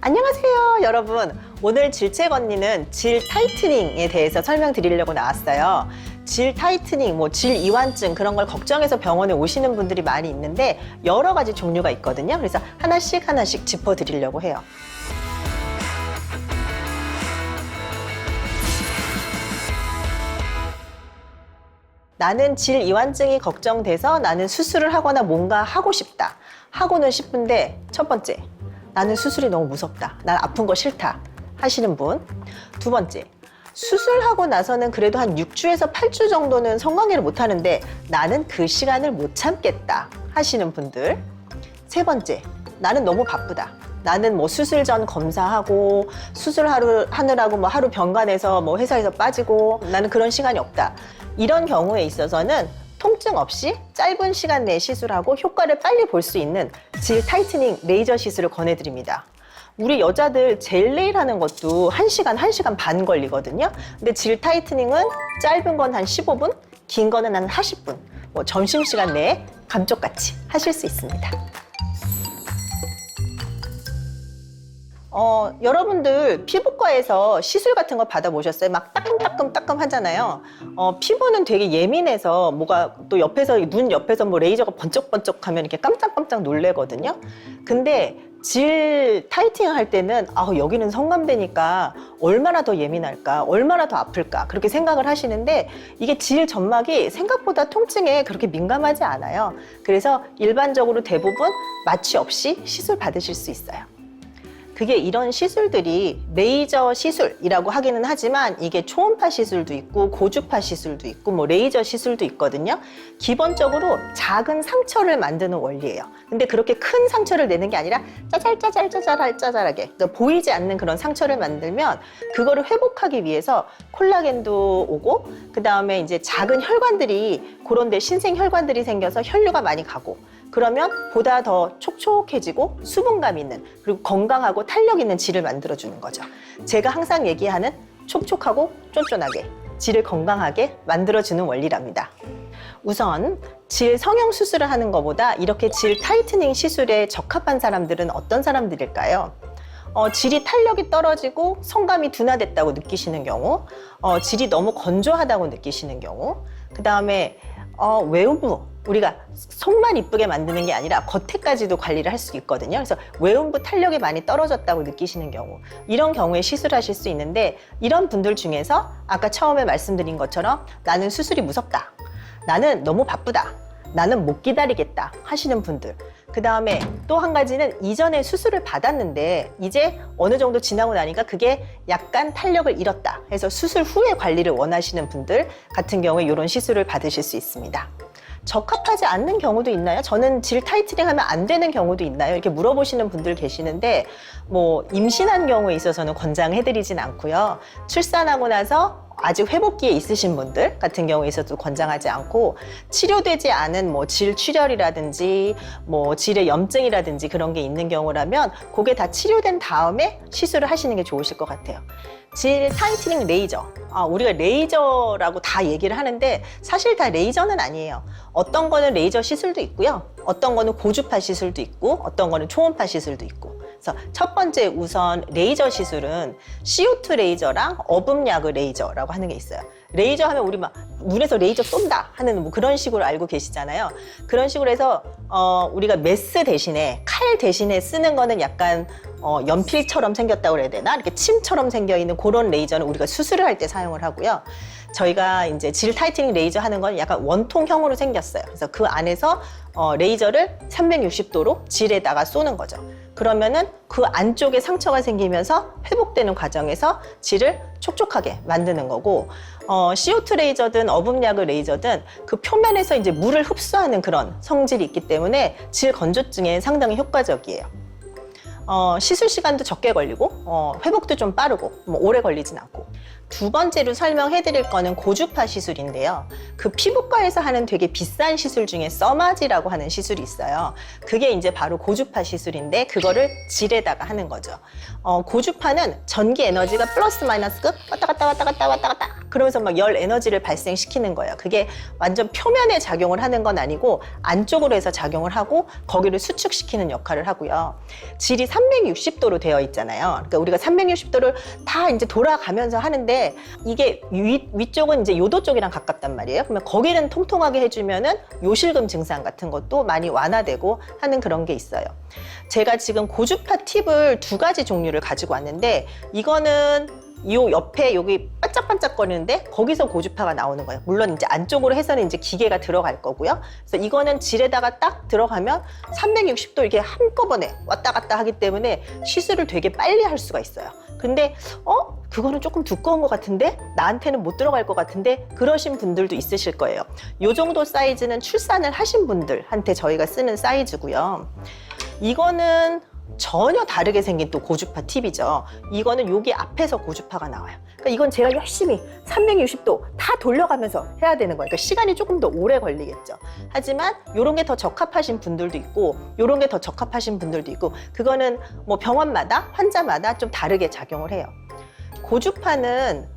안녕하세요 여러분. 오늘 질책 언니는 질 타이트닝에 대해서 설명드리려고 나왔어요. 질 타이트닝, 질 이완증 그런 걸 걱정해서 병원에 오시는 분들이 많이 있는데 여러 가지 종류가 있거든요. 그래서 하나씩 짚어드리려고 해요. 나는 질 이완증이 걱정돼서 나는 수술을 하거나 뭔가 하고 싶다. 하고는 싶은데 첫 번째, 나는 수술이 너무 무섭다. 난 아픈 거 싫다 하시는 분. 두 번째, 수술하고 나서는 그래도 한 6주에서 8주 정도는 성관계를 못 하는데 나는 그 시간을 못 참겠다 하시는 분들. 세 번째, 나는 너무 바쁘다. 나는 수술 전 검사하고 수술하느라고 하루 병간에서 회사에서 빠지고 나는 그런 시간이 없다. 이런 경우에 있어서는 통증 없이 짧은 시간 내에 시술하고 효과를 빨리 볼 수 있는 질 타이트닝 레이저 시술을 권해드립니다. 우리 여자들 젤 네일 하는 것도 1시간 반 걸리거든요. 근데 질 타이트닝은 짧은 건 한 15분, 긴 거는 한 40분. 점심시간 내에 감쪽같이 하실 수 있습니다. 여러분들 피부과에서 시술 같은 거 받아보셨어요? 막 따끔따끔 하잖아요. 피부는 되게 예민해서 또 눈 옆에서 레이저가 번쩍번쩍 하면 이렇게 깜짝깜짝 놀래거든요. 근데 질 타이팅 할 때는 여기는 성감되니까 얼마나 더 예민할까, 얼마나 더 아플까 그렇게 생각을 하시는데 이게 질 점막이 생각보다 통증에 그렇게 민감하지 않아요. 그래서 일반적으로 대부분 마취 없이 시술 받으실 수 있어요. 그게 이런 시술들이 레이저 시술이라고 하기는 하지만 이게 초음파 시술도 있고 고주파 시술도 있고 레이저 시술도 있거든요. 기본적으로 작은 상처를 만드는 원리예요. 근데 그렇게 큰 상처를 내는 게 아니라 짜잘하게 그러니까 보이지 않는 그런 상처를 만들면 그거를 회복하기 위해서 콜라겐도 오고 그 다음에 이제 작은 혈관들이 그런데 신생 혈관들이 생겨서 혈류가 많이 가고 그러면 보다 더 촉촉해지고 수분감 있는 그리고 건강하고 탄력 있는 질을 만들어주는 거죠. 제가 항상 얘기하는 촉촉하고 쫀쫀하게 질을 건강하게 만들어주는 원리랍니다. 우선 질 성형 수술을 하는 것보다 이렇게 질 타이트닝 시술에 적합한 사람들은 어떤 사람들일까요? 질이 탄력이 떨어지고 성감이 둔화됐다고 느끼시는 경우, 질이 너무 건조하다고 느끼시는 경우, 그 다음에 외부 우리가 속만 이쁘게 만드는 게 아니라 겉에까지도 관리를 할 수 있거든요. 그래서 외음부 탄력이 많이 떨어졌다고 느끼시는 경우, 이런 경우에 시술하실 수 있는데 이런 분들 중에서 아까 처음에 말씀드린 것처럼 나는 수술이 무섭다, 나는 너무 바쁘다, 나는 못 기다리겠다 하시는 분들, 그 다음에 또 한 가지는 이전에 수술을 받았는데 이제 어느 정도 지나고 나니까 그게 약간 탄력을 잃었다 해서 수술 후에 관리를 원하시는 분들 같은 경우에 이런 시술을 받으실 수 있습니다. 적합하지 않는 경우도 있나요? 저는 질 타이트닝 하면 안 되는 경우도 있나요? 이렇게 물어보시는 분들 계시는데 임신한 경우에 있어서는 권장해드리진 않고요. 출산하고 나서 아직 회복기에 있으신 분들 같은 경우에 있어도 권장하지 않고 치료되지 않은 질 출혈이라든지 질의 염증이라든지 그런 게 있는 경우라면 그게 다 치료된 다음에 시술을 하시는 게 좋으실 것 같아요. 질 타이트닝 레이저, 우리가 레이저라고 다 얘기를 하는데 사실 다 레이저는 아니에요. 어떤 거는 레이저 시술도 있고요, 어떤 거는 고주파 시술도 있고 어떤 거는 초음파 시술도 있고. 그래서 첫 번째 우선 레이저 시술은 CO2 레이저랑 어분야그 레이저라고 하는 게 있어요. 레이저 하면 우리 눈에서 레이저 쏜다 하는 그런 식으로 알고 계시잖아요. 그런 식으로 해서 우리가 메스 대신에 칼 대신에 쓰는 거는 약간 연필처럼 생겼다고 그래야 되나? 이렇게 침처럼 생겨 있는 그런 레이저는 우리가 수술을 할 때 사용을 하고요. 저희가 이제 질 타이트닝 레이저 하는 건 약간 원통형으로 생겼어요. 그래서 그 안에서 레이저를 360도로 질에다가 쏘는 거죠. 그러면은 그 안쪽에 상처가 생기면서 회복되는 과정에서 질을 촉촉하게 만드는 거고, CO2 레이저든 어분야그 레이저든 그 표면에서 이제 물을 흡수하는 그런 성질이 있기 때문에 질 건조증에 상당히 효과적이에요. 시술 시간도 적게 걸리고 회복도 좀 빠르고 오래 걸리진 않고. 두 번째로 설명해 드릴 거는 고주파 시술인데요. 그 피부과에서 하는 되게 비싼 시술 중에 써마지라고 하는 시술이 있어요. 그게 이제 바로 고주파 시술인데 그거를 질에다가 하는 거죠. 고주파는 전기 에너지가 플러스 마이너스 왔다 갔다 그러면서 막 열 에너지를 발생시키는 거예요. 그게 완전 표면에 작용을 하는 건 아니고 안쪽으로 해서 작용을 하고 거기를 수축시키는 역할을 하고요. 질이 360도로 되어 있잖아요. 그러니까 우리가 360도를 다 이제 돌아가면서 하는데 이게 위쪽은 이제 요도 쪽이랑 가깝단 말이에요. 그러면 거기는 통통하게 해주면은 요실금 증상 같은 것도 많이 완화되고 하는 그런 게 있어요. 제가 지금 고주파 팁을 2가지 종류를 가지고 왔는데 이거는 요 옆에 여기 반짝반짝거리는데 거기서 고주파가 나오는 거예요. 물론 이제 안쪽으로 해서는 이제 기계가 들어갈 거고요. 그래서 이거는 질에다가 딱 들어가면 360도 이렇게 한꺼번에 왔다 갔다 하기 때문에 시술을 되게 빨리 할 수가 있어요. 근데 그거는 조금 두꺼운 것 같은데 나한테는 못 들어갈 것 같은데 그러신 분들도 있으실 거예요. 요 정도 사이즈는 출산을 하신 분들한테 저희가 쓰는 사이즈고요. 이거는 전혀 다르게 생긴 또 고주파 팁이죠. 이거는 여기 앞에서 고주파가 나와요. 그러니까 이건 제가 열심히 360도 다 돌려가면서 해야 되는 거예요. 그러니까 시간이 조금 더 오래 걸리겠죠. 하지만 이런 게 더 적합하신 분들도 있고 이런 게 더 적합하신 분들도 있고 그거는 뭐 병원마다 환자마다 좀 다르게 작용을 해요. 고주파는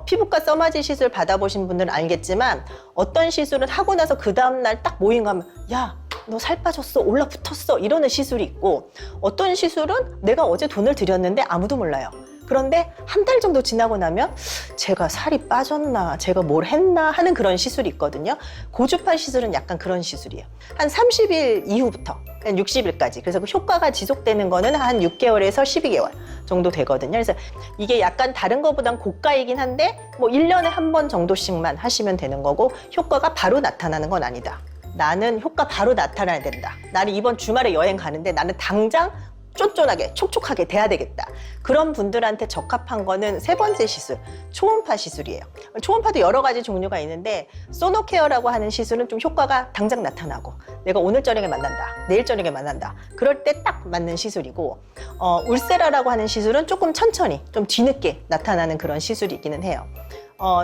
피부과 써마지 시술 받아보신 분들은 알겠지만 어떤 시술은 하고 나서 그 다음날 딱 모인 거 하면 야 너 살 빠졌어 올라붙었어 이러는 시술이 있고 어떤 시술은 내가 어제 돈을 들였는데 아무도 몰라요. 그런데 한 달 정도 지나고 나면 제가 살이 빠졌나 제가 뭘 했나 하는 그런 시술이 있거든요. 고주파 시술은 약간 그런 시술이에요. 한 30일 이후부터 한 60일까지 그래서 그 효과가 지속되는 거는 한 6개월에서 12개월 정도 되거든요. 그래서 이게 약간 다른 거보단 고가이긴 한데 뭐 1년에 한 번 정도씩만 하시면 되는 거고 효과가 바로 나타나는 건 아니다. 나는 효과 바로 나타나야 된다. 나는 이번 주말에 여행 가는데 나는 당장 쫀쫀하게 촉촉하게 돼야 되겠다. 그런 분들한테 적합한 거는 3번째 시술, 초음파 시술이에요. 초음파도 여러 가지 종류가 있는데 소노케어라고 하는 시술은 좀 효과가 당장 나타나고 내가 오늘 저녁에 만난다, 내일 저녁에 만난다. 그럴 때 딱 맞는 시술이고 울세라라고 하는 시술은 조금 천천히 좀 뒤늦게 나타나는 그런 시술이 있기는 해요.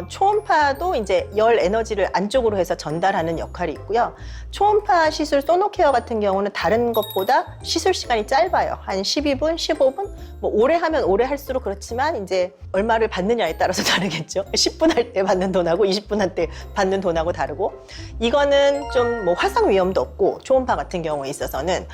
초음파도 이제 열 에너지를 안쪽으로 해서 전달하는 역할이 있고요. 초음파 시술 소노케어 같은 경우는 다른 것보다 시술 시간이 짧아요. 한 12분, 15분? 뭐 오래 하면 오래 할수록 그렇지만 이제 얼마를 받느냐에 따라서 다르겠죠. 10분 할 때 받는 돈하고 20분 할 때 받는 돈하고 다르고 이거는 좀 뭐 화상 위험도 없고 초음파 같은 경우에 있어서는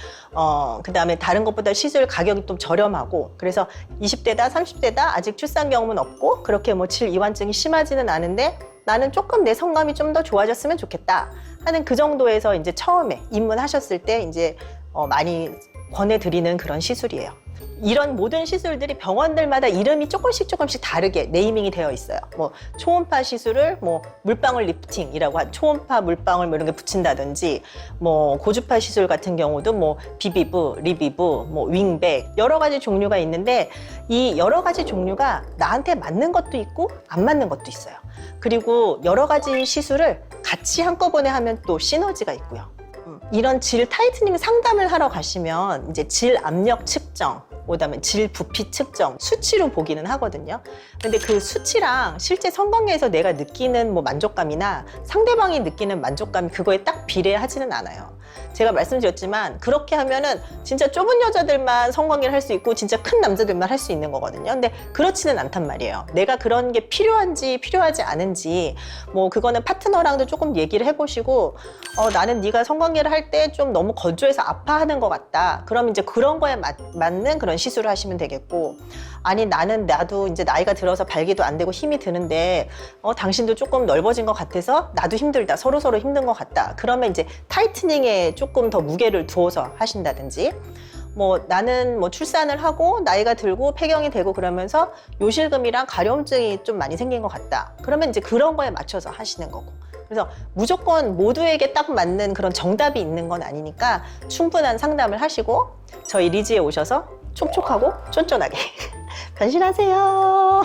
그다음에 다른 것보다 시술 가격이 좀 저렴하고 그래서 20대다 30대다 아직 출산 경험은 없고 그렇게 뭐 질 이완증이 심하지는 않은데 나는 조금 내 성감이 좀 더 좋아졌으면 좋겠다 하는 그 정도에서 이제 처음에 입문하셨을 때 이제 많이 권해드리는 그런 시술이에요. 이런 모든 시술들이 병원들마다 이름이 조금씩 다르게 네이밍이 되어 있어요. 뭐 초음파 시술을 뭐 물방울 리프팅이라고 한 초음파 물방울 뭐 이런 게 붙인다든지 뭐 고주파 시술 같은 경우도 뭐 비비브, 리비브, 뭐 윙백 여러 가지 종류가 있는데 이 여러 가지 종류가 나한테 맞는 것도 있고 안 맞는 것도 있어요. 그리고 여러 가지 시술을 같이 한꺼번에 하면 또 시너지가 있고요. 이런 질 타이트닝 상담을 하러 가시면 이제 질 압력 측정, 그다음에 질 부피 측정 수치로 보기는 하거든요. 근데 그 수치랑 실제 성관계에서 내가 느끼는 뭐 만족감이나 상대방이 느끼는 만족감이 그거에 딱 비례하지는 않아요. 제가 말씀드렸지만 그렇게 하면은 진짜 좁은 여자들만 성관계를 할 수 있고 진짜 큰 남자들만 할 수 있는 거거든요. 근데 그렇지는 않단 말이에요. 내가 그런 게 필요한지 필요하지 않은지 뭐 그거는 파트너랑도 조금 얘기를 해보시고 나는 네가 성관계를 할 때 좀 너무 건조해서 아파하는 것 같다. 그럼 이제 그런 거에 맞는 그런 시술을 하시면 되겠고 아니 나도 이제 나이가 들어서 발기도 안 되고 힘이 드는데 당신도 조금 넓어진 것 같아서 나도 힘들다. 서로 힘든 것 같다. 그러면 이제 타이트닝에 조금 더 무게를 두어서 하신다든지 뭐 나는 뭐 출산을 하고 나이가 들고 폐경이 되고 그러면서 요실금이랑 가려움증이 좀 많이 생긴 것 같다. 그러면 이제 그런 거에 맞춰서 하시는 거고. 그래서 무조건 모두에게 딱 맞는 그런 정답이 있는 건 아니니까 충분한 상담을 하시고 저희 리즈에 오셔서 촉촉하고 쫀쫀하게 변신하세요.